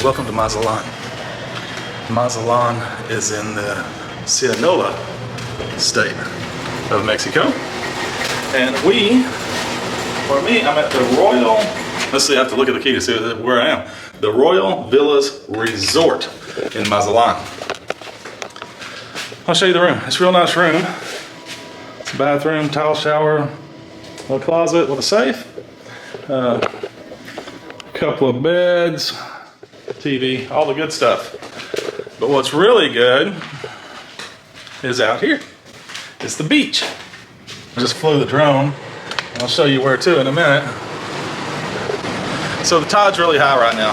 Welcome to Mazatlan. Mazatlan is in the Sinaloa state of Mexico. And for me, I'm at the Royal, let's see, I have to look at the key to see where I am. The Royal Villas Resort in Mazatlan. I'll show you the room. It's a real nice room. It's a bathroom, tile shower, a closet with a safe, couple of beds, TV, all the good stuff. But what's really good is out here. It's the beach. I just flew the drone. I'll show you where to in a minute. So the tide's really high right now.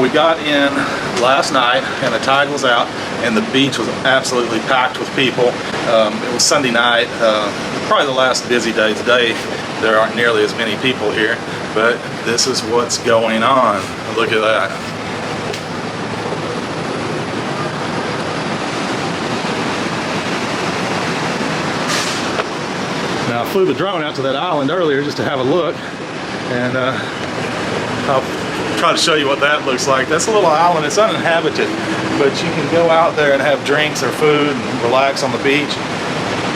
We got in last night and the tide was out and the beach was absolutely packed with people. It was Sunday night, probably the last busy day today. There aren't nearly as many people here, but this is what's going on. Look at that. Now I flew the drone out to that island earlier just to have a look, and I'll try to show you what that looks like. That's a little island. It's uninhabited, but you can go out there and have drinks or food and relax on the beach.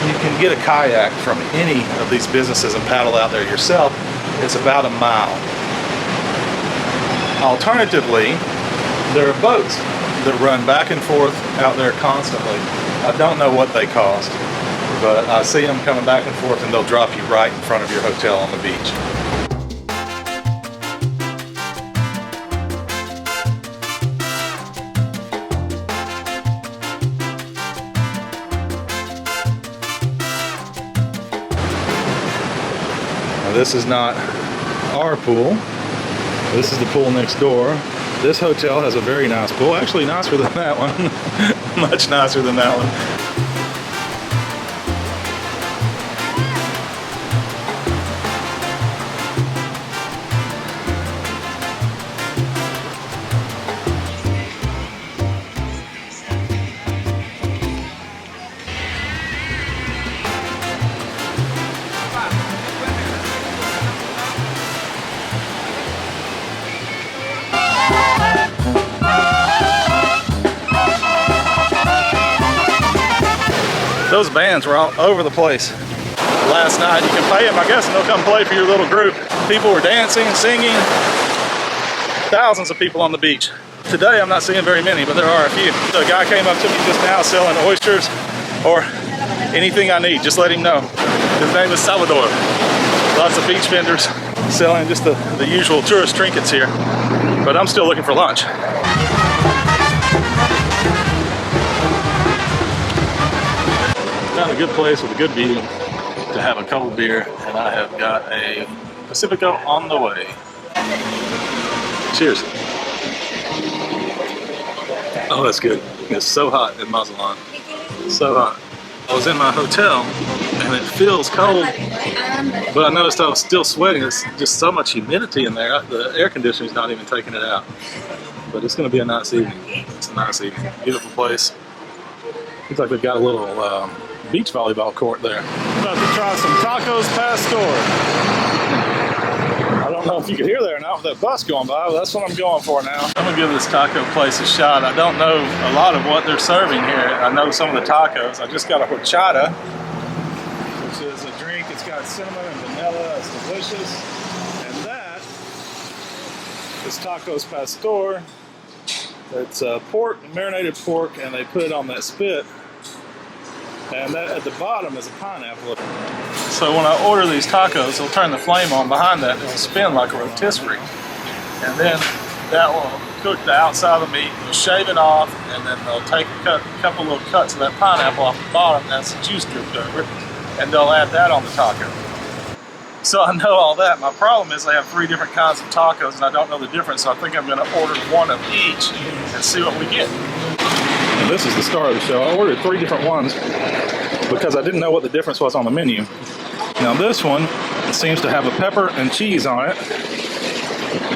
You can get a kayak from any of these businesses and paddle out there yourself. It's about a mile. Alternatively, there are boats that run back and forth out there constantly. I don't know what they cost, but I see them coming back and forth and they'll drop you right in front of your hotel on the beach. This is not our pool. This is the pool next door. This hotel has a very nice pool, actually nicer than that one. Much nicer than that one. Those bands were all over the place last night. You can pay them, I guess, and they'll come play for your little group. People were dancing, singing. Thousands of people on the beach. Today I'm not seeing very many, but there are a few. A guy came up to me just now selling oysters or anything I need. Just let him know. His name is Salvador. Lots of beach vendors selling just the usual tourist trinkets here. But I'm still looking for lunch. Found a good place with a good view to have a couple beer, and I have got a Pacifico on the way. Cheers. Oh, that's good. It's so hot in Mazatlan. So hot. I was in my hotel and it feels cold, but I noticed I was still sweating. There's just so much humidity in there. The air conditioning's not even taking it out. But it's going to be a nice evening. It's a nice evening. Beautiful place. Looks like they've got a little beach volleyball court there. I'm about to try some tacos pastor. I don't know if you could hear there or not with that bus going by, but that's what I'm going for now. I'm gonna give this taco place a shot. I don't know a lot of what they're serving here. I know some of the tacos. I just got a horchata, which is a drink. It's got cinnamon and vanilla. It's delicious. And that is tacos pastor. It's pork, marinated pork, and they put it on that spit. And that at the bottom is a pineapple. So when I order these tacos, they'll turn the flame on behind that. It'll spin like a rotisserie. And then that will cook the outside of the meat. They'll shave it off, and then they'll take a couple little cuts of that pineapple off the bottom. That's the juice dripped over it. And they'll add that on the taco. So I know all that. My problem is they have 3 different kinds of tacos, and I don't know the difference. So I think I'm going to order one of each and see what we get. And this is the star of the show. I ordered 3 different ones because I didn't know what the difference was on the menu. Now this one seems to have a pepper and cheese on it.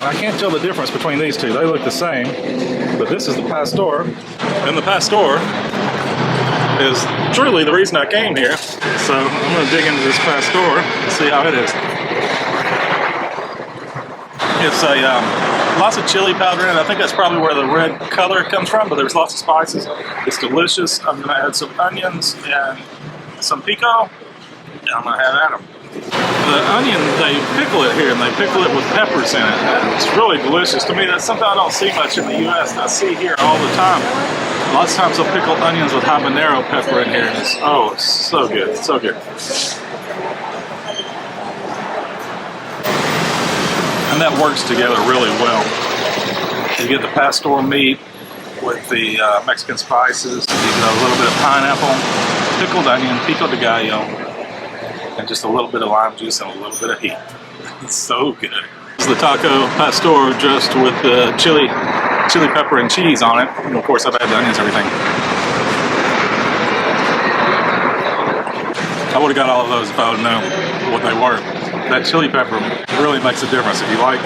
I can't tell the difference between these two. They look the same, but this is the pastor. And the pastor is truly the reason I came here. So I'm going to dig into this pastor and see how it is. It's a Lots of chili powder in it. I think that's probably where the red color comes from, but there's lots of spices. It's delicious. I'm gonna add some onions and some pico, and I'm gonna add them. The onion, they pickle it here, and they pickle it with peppers in it. It's really delicious. To me, that's something I don't see much in the U.S. I see here all the time. Lots of times they'll pickle onions with habanero pepper in here. And it's so good, so good. And that works together really well. You get the pastor meat with the Mexican spices. You get a little bit of pineapple, pickled onion, pico de gallo, and just a little bit of lime juice and a little bit of heat. It's so good. This is the taco pastor dressed with the chili pepper and cheese on it. And of course, I've added the onions and everything. I would have got all of those if I would have known what they were. That chili pepper really makes a difference. If you like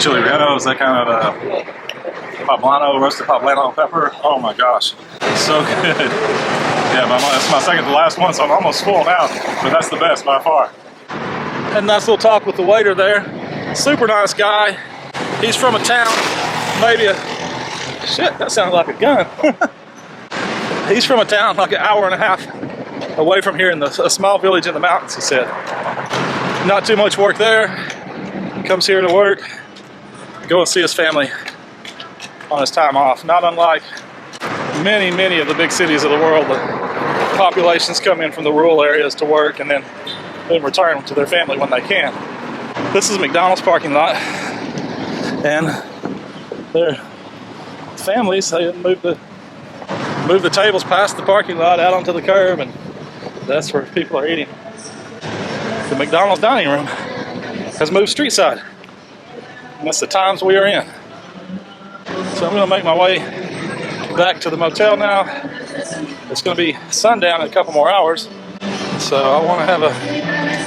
chili rellenos, that kind of roasted poblano pepper, oh my gosh, it's so good. Yeah, that's my second to last one, so I'm almost full now, but that's the best by far. Had a nice little talk with the waiter there. Super nice guy. He's from a town, shit, that sounded like a gun. He's from a town like an hour and a half away from here in a small village in the mountains, he said. Not too much work there. Comes here to work, go and see his family on his time off. Not unlike many of the big cities of the world, the populations come in from the rural areas to work and then return to their family when they can. This is McDonald's parking lot, and their families, they move the tables past the parking lot out onto the curb, and that's where people are eating. The McDonald's dining room has moved street side, and that's the times we are in. So I'm going to make my way back to the motel now. It's going to be sundown in a couple more hours, so I want to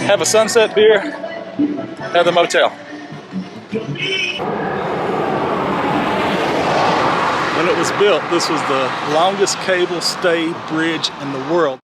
have a sunset beer at the motel. When it was built, this was the longest cable stay bridge in the world.